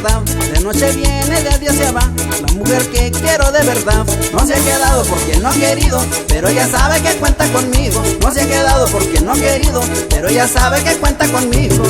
verdad, de noche viene, de día se va, la mujer que quiero de verdad. No se ha quedado porque no ha querido, pero ella sabe que cuenta conmigo. No se ha quedado porque no ha querido, pero ella sabe que cuenta conmigo.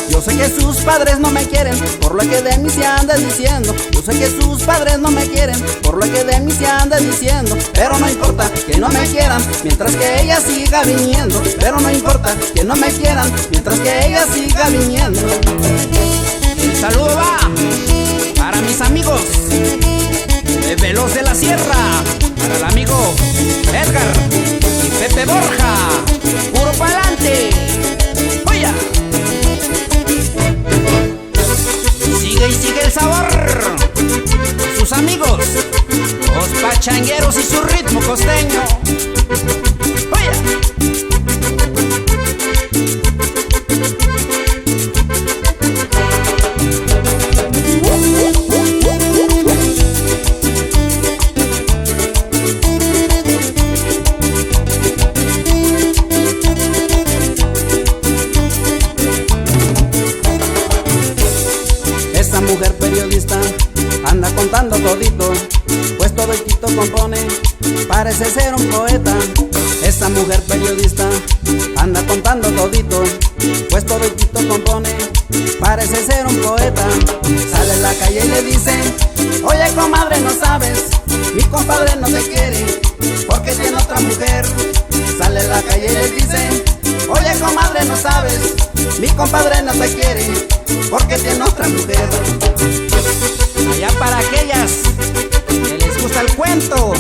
Yo sé que sus padres no me quieren, por lo que de mí se anda diciendo. Yo sé que sus padres no me quieren, por lo que de mí se anda diciendo. Pero no importa que no me quieran, mientras que ella siga viniendo. Pero no importa que no me quieran, mientras que ella siga viniendo. El saludo va para mis amigos de Veloz de la Sierra, para el amigo Edgar y Pepe Borja. Puro pa'lante. ¡Oya! Sigue y sigue el sabor. Sus amigos, los pachangueros y su ritmo costeño. ¡Oya! Esa mujer periodista anda contando todito, pues todo el quito compone, parece ser un poeta. Esa mujer periodista anda contando todito, pues todo el quito compone, parece ser un poeta. Sale a la calle y le dice: oye comadre, no sabes, mi compadre no te quiere, porque tiene otra mujer. Sale a la calle y le dice: oye comadre, no sabes, mi compadre no te quiere, porque tiene otra mujer. Allá para aquellas que les gusta el cuento,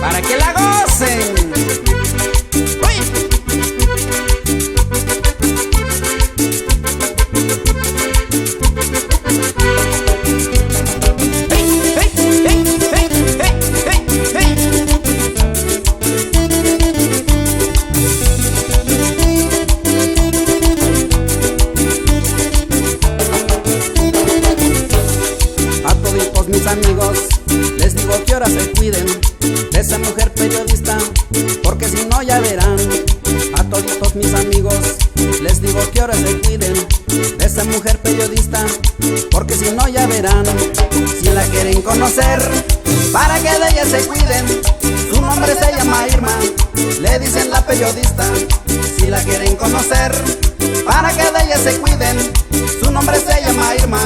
para que la gocen. ¡Uy! ¡Hey, hey, hey, hey, hey, hey, hey! A toditos mis amigos les digo que ahora se cuiden de esa mujer periodista, porque si no ya verán. A toditos mis amigos les digo que ahora se cuiden de esa mujer periodista, porque si no ya verán. Si la quieren conocer, para que de ella se cuiden, su nombre se llama Irma, le dicen la periodista. Si la quieren conocer, para que de ella se cuiden, su nombre se llama Irma,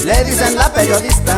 le dicen la periodista.